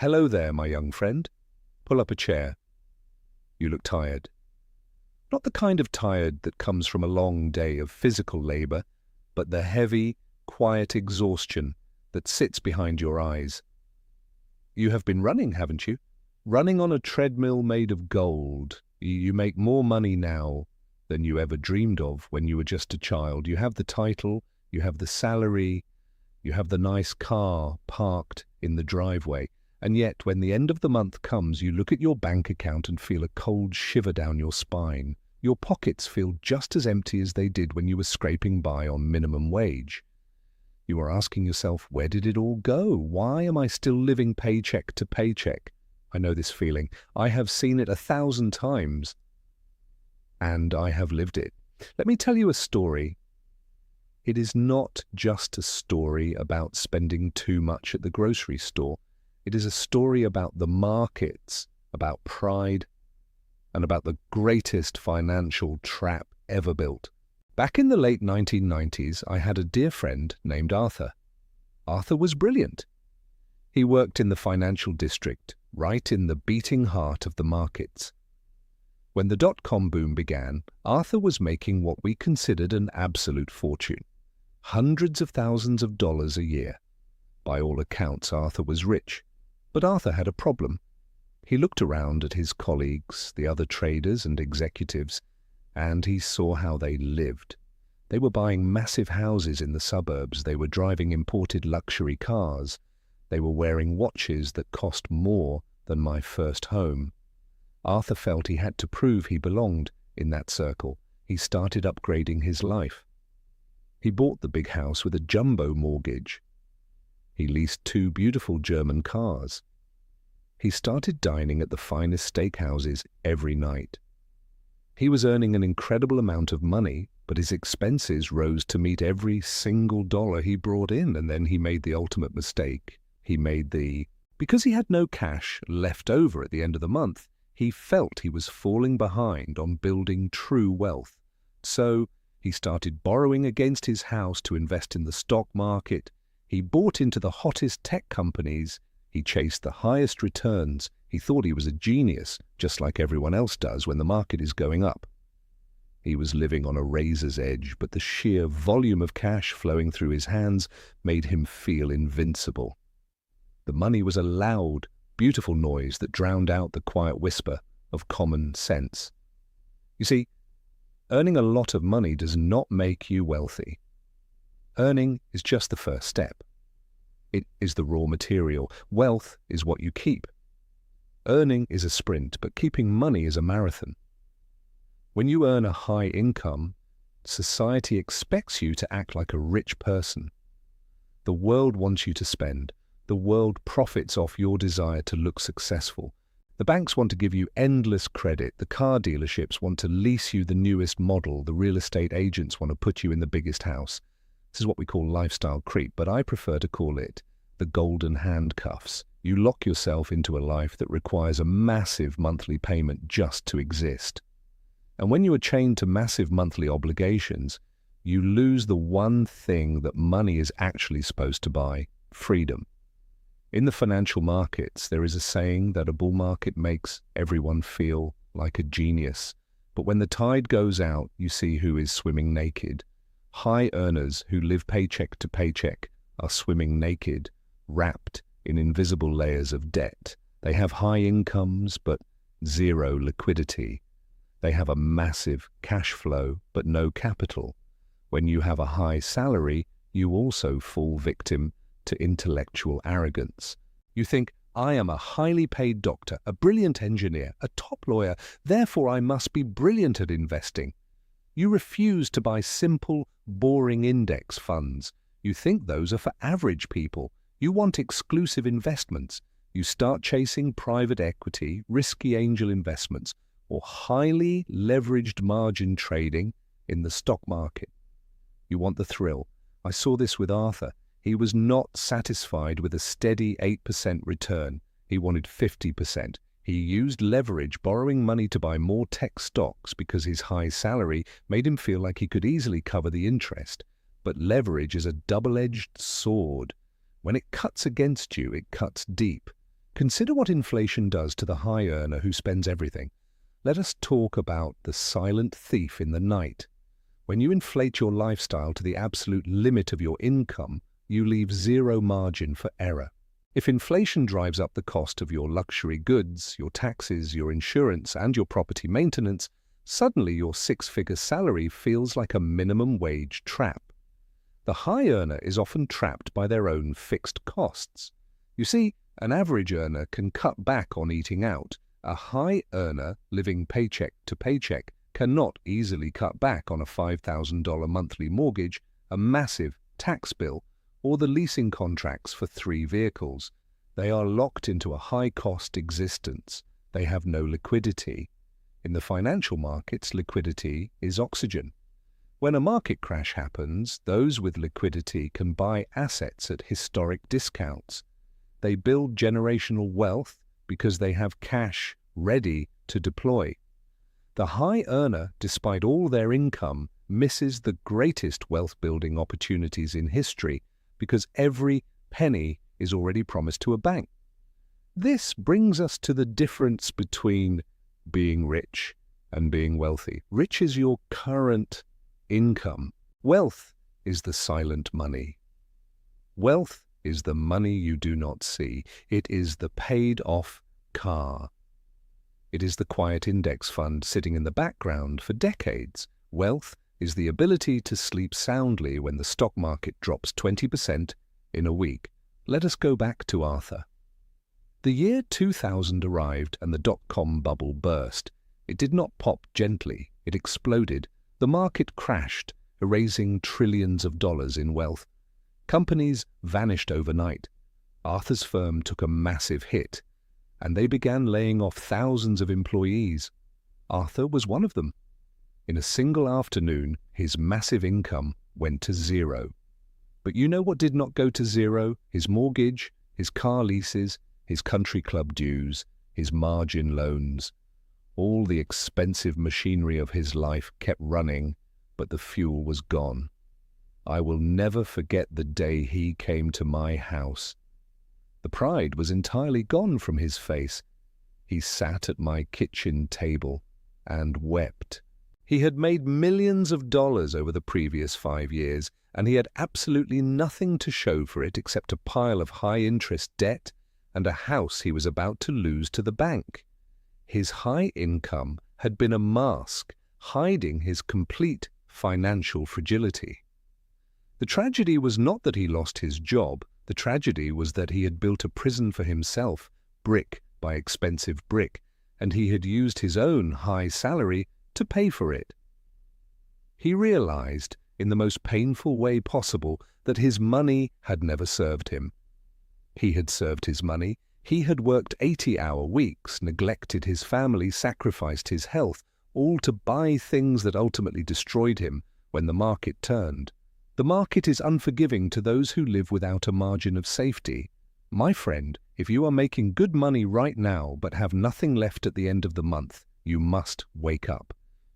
Hello there, my young friend. Pull up a chair. You look tired. Not the kind of tired that comes from a long day of physical labor, but the heavy, quiet exhaustion that sits behind your eyes. You have been running, haven't you? Running on a treadmill made of gold. You make more money now than you ever dreamed of when you were just a child. You have the title, you have the salary, you have the nice car parked in the driveway. And yet, when the end of the month comes, you look at your bank account and feel a cold shiver down your spine. Your pockets feel just as empty as they did when you were scraping by on minimum wage. You are asking yourself, where did it all go? Why am I still living paycheck to paycheck? I know this feeling. I have seen it 1,000 times, and I have lived it. Let me tell you a story. It is not just a story about spending too much at the grocery store. It is a story about the markets, about pride, and about the greatest financial trap ever built. Back in the late 1990s, I had a dear friend named Arthur. Arthur was brilliant. He worked in the financial district, right in the beating heart of the markets. When the dot-com boom began, Arthur was making what we considered an absolute fortune. Hundreds of thousands of dollars a year. By all accounts, Arthur was rich. But Arthur had a problem. He looked around at his colleagues, the other traders and executives, and he saw how they lived. They were buying massive houses in the suburbs. They were driving imported luxury cars. They were wearing watches that cost more than my first home. Arthur felt he had to prove he belonged in that circle. He started upgrading his life. He bought the big house with a jumbo mortgage. He leased 2 beautiful German cars. He started dining at the finest steakhouses every night. He was earning an incredible amount of money, but his expenses rose to meet every single dollar he brought in, and then he made the ultimate mistake. Because he had no cash left over at the end of the month, he felt he was falling behind on building true wealth. So he started borrowing against his house to invest in the stock market. He bought into the hottest tech companies. He chased the highest returns. He thought he was a genius, just like everyone else does when the market is going up. He was living on a razor's edge, but the sheer volume of cash flowing through his hands made him feel invincible. The money was a loud, beautiful noise that drowned out the quiet whisper of common sense. You see, earning a lot of money does not make you wealthy. Earning is just the first step. It is the raw material. Wealth is what you keep. Earning is a sprint, but keeping money is a marathon. When you earn a high income, society expects you to act like a rich person. The world wants you to spend. The world profits off your desire to look successful. The banks want to give you endless credit. The car dealerships want to lease you the newest model. The real estate agents want to put you in the biggest house. This is what we call lifestyle creep, but I prefer to call it the golden handcuffs. You lock yourself into a life that requires a massive monthly payment just to exist. And when you are chained to massive monthly obligations, you lose the one thing that money is actually supposed to buy: freedom. In the financial markets, there is a saying that a bull market makes everyone feel like a genius. But when the tide goes out, you see who is swimming naked. High earners who live paycheck to paycheck are swimming naked, wrapped in invisible layers of debt. They have high incomes, but zero liquidity. They have a massive cash flow, but no capital. When you have a high salary, you also fall victim to intellectual arrogance. You think, I am a highly paid doctor, a brilliant engineer, a top lawyer, therefore I must be brilliant at investing. You refuse to buy simple, boring index funds. You think those are for average people. You want exclusive investments. You start chasing private equity, risky angel investments, or highly leveraged margin trading in the stock market. You want the thrill. I saw this with Arthur. He was not satisfied with a steady 8% return. He wanted 50%. He used leverage, borrowing money to buy more tech stocks because his high salary made him feel like he could easily cover the interest. But leverage is a double-edged sword. When it cuts against you, it cuts deep. Consider what inflation does to the high earner who spends everything. Let us talk about the silent thief in the night. When you inflate your lifestyle to the absolute limit of your income, you leave zero margin for error. If inflation drives up the cost of your luxury goods, your taxes, your insurance, and your property maintenance, suddenly your six-figure salary feels like a minimum wage trap. The high earner is often trapped by their own fixed costs. You see, an average earner can cut back on eating out. A high earner living paycheck to paycheck cannot easily cut back on a $5,000 monthly mortgage, a massive tax bill, or the leasing contracts for 3 vehicles. They are locked into a high-cost existence. They have no liquidity. In the financial markets, liquidity is oxygen. When a market crash happens, those with liquidity can buy assets at historic discounts. They build generational wealth because they have cash ready to deploy. The high earner, despite all their income, misses the greatest wealth-building opportunities in history because every penny is already promised to a bank. This brings us to the difference between being rich and being wealthy. Rich is your current income. Wealth is the silent money. Wealth is the money you do not see. It is the paid-off car. It is the quiet index fund sitting in the background for decades. Wealth is the ability to sleep soundly when the stock market drops 20% in a week. Let us go back to Arthur. The year 2000 arrived and the dot-com bubble burst. It did not pop gently. It exploded. The market crashed, erasing trillions of dollars in wealth. Companies vanished overnight. Arthur's firm took a massive hit, and they began laying off thousands of employees. Arthur was one of them. In a single afternoon, his massive income went to zero. But you know what did not go to zero? His mortgage, his car leases, his country club dues, his margin loans. All the expensive machinery of his life kept running, but the fuel was gone. I will never forget the day he came to my house. The pride was entirely gone from his face. He sat at my kitchen table and wept. He had made millions of dollars over the previous 5 years, and he had absolutely nothing to show for it except a pile of high-interest debt and a house he was about to lose to the bank. His high income had been a mask hiding his complete financial fragility. The tragedy was not that he lost his job. The tragedy was that he had built a prison for himself, brick by expensive brick, and he had used his own high salary to pay for it. He realized, in the most painful way possible, that his money had never served him. He had served his money. He had worked 80-hour weeks, neglected his family, sacrificed his health, all to buy things that ultimately destroyed him when the market turned. The market is unforgiving to those who live without a margin of safety. My friend, if you are making good money right now but have nothing left at the end of the month, you must wake up.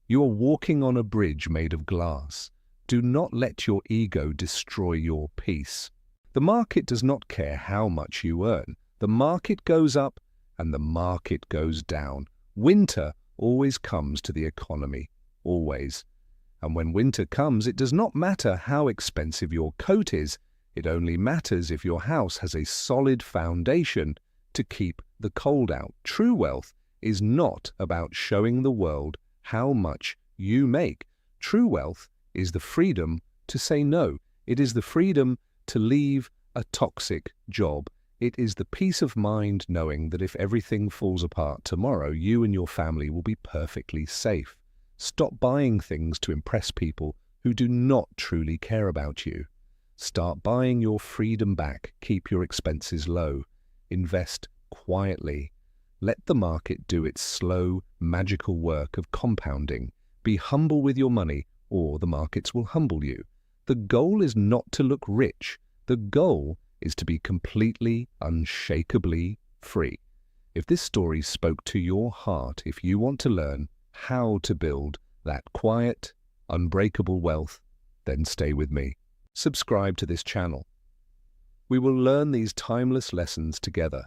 You are walking on a bridge made of glass. Do not let your ego destroy your peace. The market does not care how much you earn. The market goes up and the market goes down. Winter always comes to the economy, always. And when winter comes, it does not matter how expensive your coat is. It only matters if your house has a solid foundation to keep the cold out. True wealth is not about showing the world how much you make. True wealth is the freedom to say no. It is the freedom to leave a toxic job. It is the peace of mind knowing that if everything falls apart tomorrow, you and your family will be perfectly safe. Stop buying things to impress people who do not truly care about you. Start buying your freedom back. Keep your expenses low. Invest quietly. Let the market do its slow, magical work of compounding. Be humble with your money, or the markets will humble you. The goal is not to look rich. The goal is to be completely, unshakably free. If this story spoke to your heart, if you want to learn how to build that quiet, unbreakable wealth, then stay with me. Subscribe to this channel. We will learn these timeless lessons together.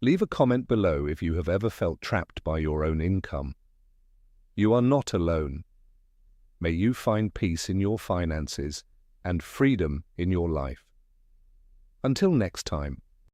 Leave a comment below if you have ever felt trapped by your own income. You are not alone. May you find peace in your finances and freedom in your life. Until next time.